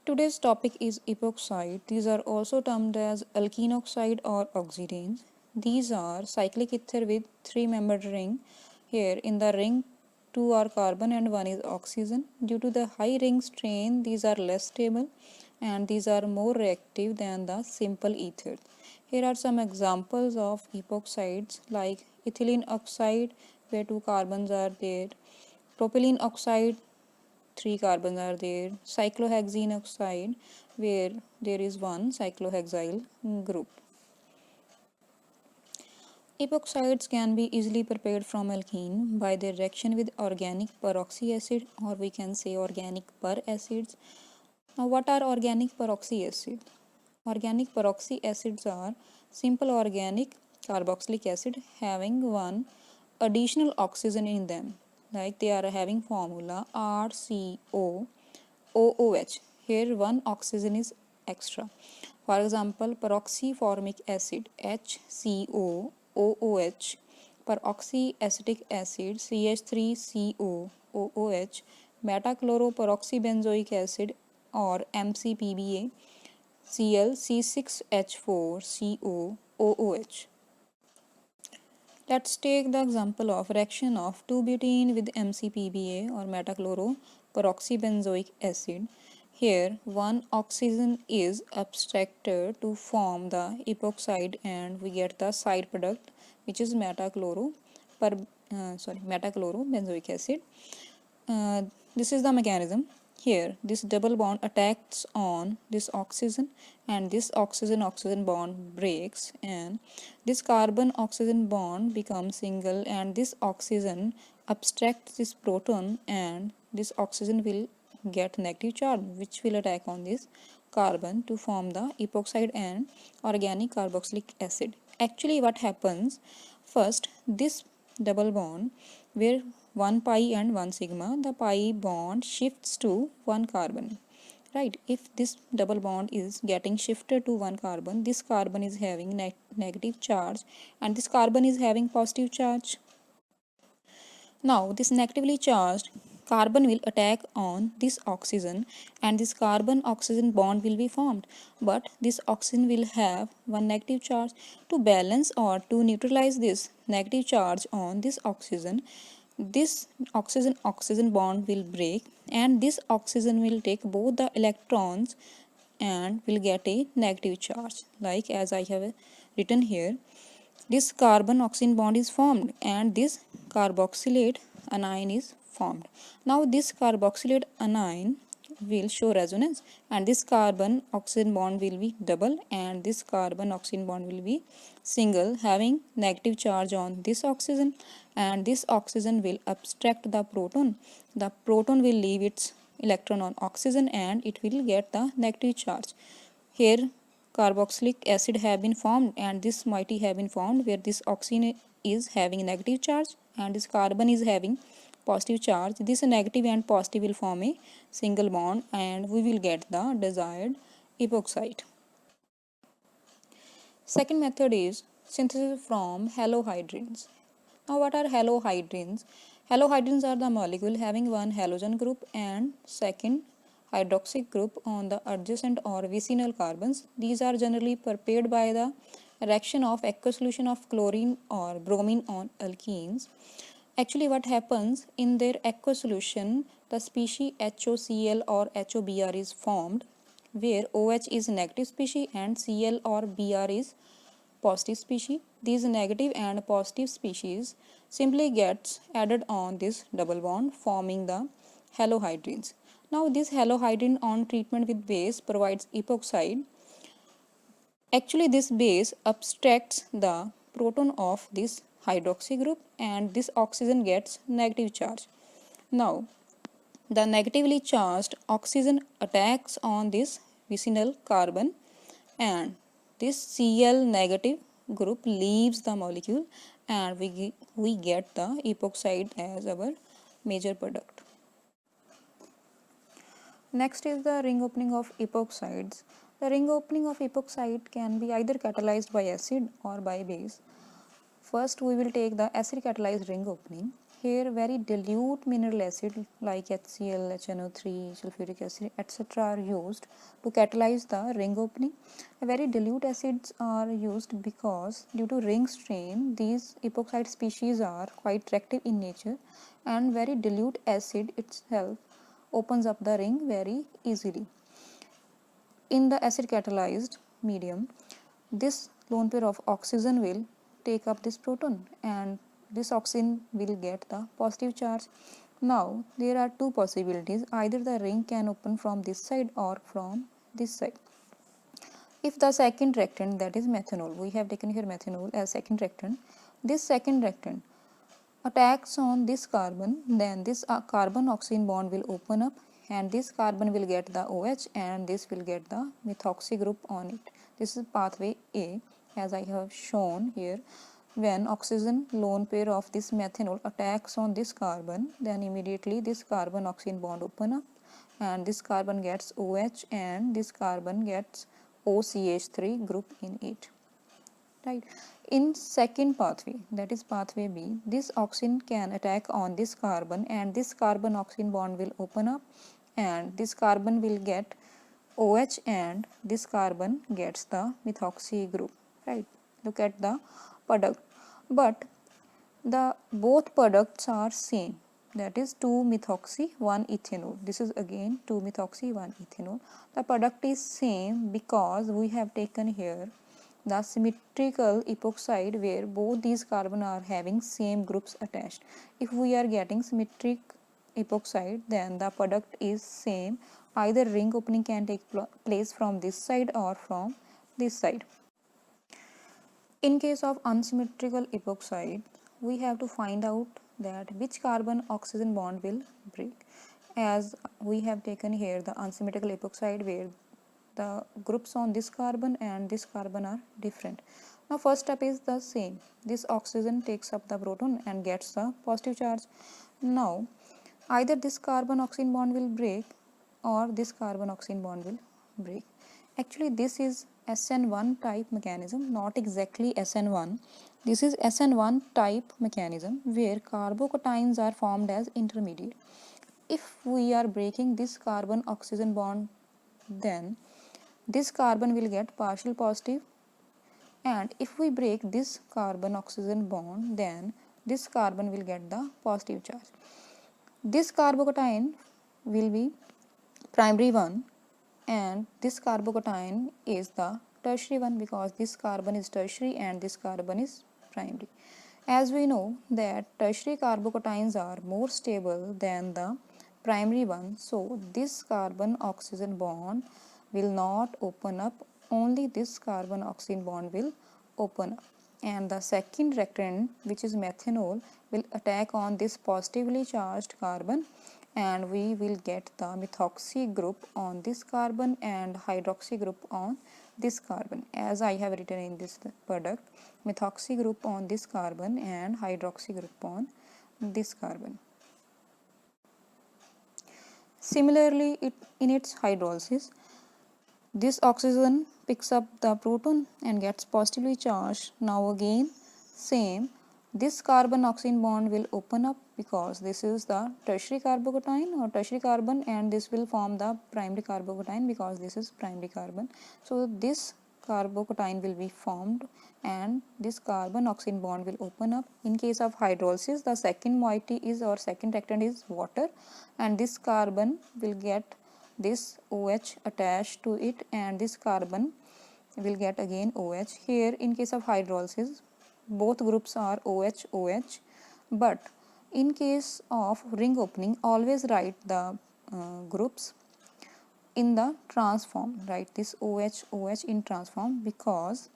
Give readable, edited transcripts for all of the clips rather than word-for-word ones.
Today's topic is epoxide. These are also termed as alkene oxide or oxidanes. These are cyclic ether with three-membered ring. Here in the ring, two are carbon and one is oxygen. Due to the high ring strain, these are less stable and these are more reactive than the simple ether. Here are some examples of epoxides like ethylene oxide where two carbons are there, propylene oxide, three carbons are there, cyclohexene oxide where there is one cyclohexyl group. Epoxides can be easily prepared from alkene by their reaction with organic peroxy acid, or we can say organic per acids. Now what are organic peroxy acids? Organic peroxy acids are simple organic carboxylic acid having one additional oxygen in them, like they are having formula RCO OOH. Here one oxygen is extra. For example, peroxyformic acid HCO OOH, peroxyacetic acid CH3CO OOH, metachloroperoxybenzoic acid or MCPBA Cl C6H4CO OOH. Let's take the example of reaction of 2-butene with MCPBA or metachloroperoxybenzoic acid. Here, one oxygen is abstracted to form the epoxide and we get the side product which is metachlorobenzoic acid. This is the mechanism. Here, this double bond attacks on this oxygen and this oxygen-oxygen bond breaks and this carbon-oxygen bond becomes single and this oxygen abstracts this proton and this oxygen will get negative charge which will attack on this carbon to form the epoxide and organic carboxylic acid. Actually what happens, first this double bond where 1 pi and 1 sigma, the pi bond shifts to 1 carbon. Right, if this double bond is getting shifted to 1 carbon, this carbon is having negative charge and this carbon is having positive charge. Now this negatively charged carbon will attack on this oxygen and this carbon oxygen bond will be formed, but this oxygen will have one negative charge. To balance or to neutralize this negative charge on this oxygen bond will break and this oxygen will take both the electrons and will get a negative charge, like as I have written here. This carbon oxygen bond is formed and this carboxylate anion is formed. Now this carboxylate anion will show resonance and this carbon oxygen bond will be double and this carbon oxygen bond will be single having negative charge on this oxygen and this oxygen will abstract the proton. The proton will leave its electron on oxygen and it will get the negative charge. Here carboxylic acid have been formed and this moiety have been formed where this oxygen is having negative charge and this carbon is having positive charge. This negative and positive will form a single bond and we will get the desired epoxide. Second method is synthesis from halohydrins. Now what are halohydrins? Halohydrins are the molecule having one halogen group and second hydroxy group on the adjacent or vicinal carbons. These are generally prepared by the reaction of aqueous solution of chlorine or bromine on alkenes. Actually what happens in their aqueous solution, the species HOCl or HOBr is formed where OH is negative species and Cl or Br is positive species. These negative and positive species simply gets added on this double bond forming the halohydrins. Now this halohydrin on treatment with base provides epoxide. Actually this base abstracts the proton of this hydroxy group and this oxygen gets negative charge. Now the negatively charged oxygen attacks on this vicinal carbon and this Cl negative group leaves the molecule and we get the epoxide as our major product. Next is the ring opening of epoxides. The ring opening of epoxide can be either catalyzed by acid or by base. First we will take the acid catalyzed ring opening. here very dilute mineral acid like HCl, HNO3, sulfuric acid, etc. are used to catalyze the ring opening. Very dilute acids are used because due to ring strain, these epoxide species are quite reactive in nature, and very dilute acid itself opens up the ring very easily. In the acid catalyzed medium, this lone pair of oxygen will take up this proton, and this oxygen will get the positive charge. Now there are two possibilities: either the ring can open from this side or from this side. If the second reactant, that is methanol, we have taken here methanol as second reactant, this second reactant attacks on this carbon, then this carbon oxygen bond will open up, and this carbon will get the OH, and this will get the methoxy group on it. This is pathway A, as I have shown here. When oxygen lone pair of this methanol attacks on this carbon, then immediately this carbon oxygen bond open up, and this carbon gets OH, and this carbon gets OCH3 group in it. Right. In second pathway, that is pathway B, this oxygen can attack on this carbon, and this carbon oxygen bond will open up, and this carbon will get OH, and this carbon gets the methoxy group. Right. Look at the product, but the both products are same, that is 2-methoxy 1-ethanol. This is again 2-methoxy 1-ethanol. The product is same because we have taken here the symmetrical epoxide where both these carbon are having same groups attached. If we are getting symmetric epoxide, then the product is same. Either ring opening can take place from this side or from this side. In case of unsymmetrical epoxide, we have to find out that which carbon oxygen bond will break, as we have taken here the unsymmetrical epoxide where the groups on this carbon and this carbon are different. Now first step is the same. This oxygen takes up the proton and gets the positive charge. Now either this carbon oxygen bond will break or this carbon oxygen bond will break. Actually this is SN1 type mechanism, not exactly SN1. This is SN1 type mechanism where carbocations are formed as intermediate. If we are breaking this carbon oxygen bond, then this carbon will get partial positive, and if we break this carbon oxygen bond, then this carbon will get the positive charge. This carbocation will be primary one, and this carbocation is the tertiary one because this carbon is tertiary and this carbon is primary. As we know that tertiary carbocations are more stable than the primary one, so this carbon oxygen bond will not open up, only this carbon oxygen bond will open up, and the second reactant, which is methanol, will attack on this positively charged carbon, and we will get the methoxy group on this carbon and hydroxy group on this carbon, as I have written in this product, methoxy group on this carbon and hydroxy group on this carbon. Similarly, in its hydrolysis, this oxygen picks up the proton and gets positively charged. Now again same, this carbon oxygen bond will open up because this is the tertiary carbocation or tertiary carbon, and this will form the primary carbocation because this is primary carbon. So this carbocation will be formed and this carbon oxygen bond will open up. In case of hydrolysis, the second moiety is or second reactant is water, and this carbon will get this OH attached to it, and this carbon will get again OH. Here in case of hydrolysis, both groups are OH OH, but in case of ring opening, always write the groups in the trans form. Write this OH OH in trans form because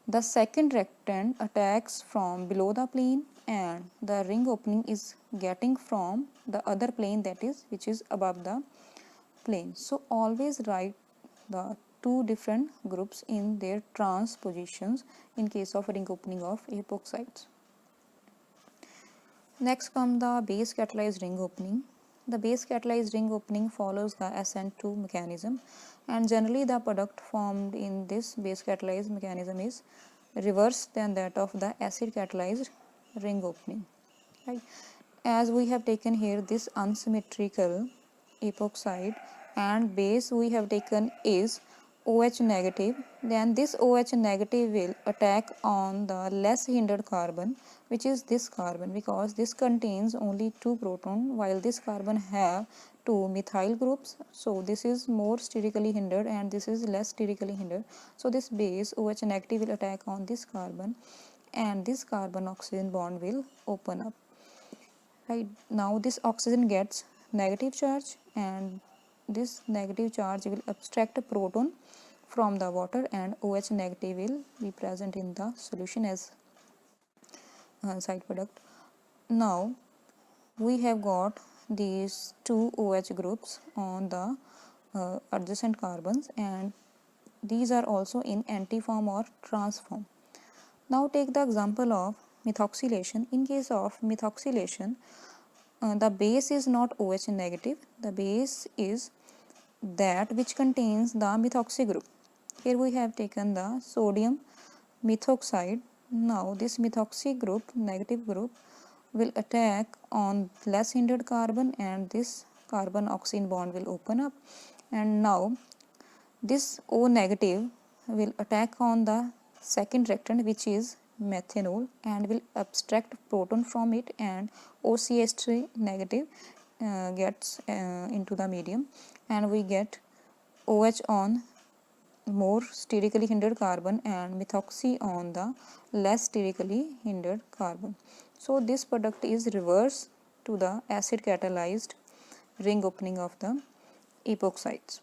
the second reactant attacks from below the plane and the ring opening is getting from the other plane, that is which is above the plane. So always write the two different groups in their trans positions in case of ring opening of epoxides. Next comes the base catalyzed ring opening. The base catalyzed ring opening follows the SN2 mechanism, and generally the product formed in this base catalyzed mechanism is reverse than that of the acid catalyzed ring opening. Right. as we have taken here this unsymmetrical epoxide and base we have taken is OH negative, then this OH negative will attack on the less hindered carbon, which is this carbon, because this contains only 2 proton while this carbon have 2 methyl groups. So this is more sterically hindered and this is less sterically hindered. So this base OH negative will attack on this carbon and this carbon oxygen bond will open up. Right now this oxygen gets negative charge and this negative charge will abstract a proton from the water and OH negative will be present in the solution as side product. Now we have got these two OH groups on the adjacent carbons and these are also in antiform or trans form. Now take the example of methoxylation. In case of methoxylation, the base is not OH negative, the base is that which contains the methoxy group. Here we have taken the sodium methoxide. Now this methoxy group, negative group, will attack on less hindered carbon and this carbon oxygen bond will open up, and now this O negative will attack on the second reactant, which is methanol, and will abstract proton from it, and OCH3 negative gets into the medium and we get OH on more sterically hindered carbon and methoxy on the less sterically hindered carbon. So this product is reverse to the acid catalyzed ring opening of the epoxides.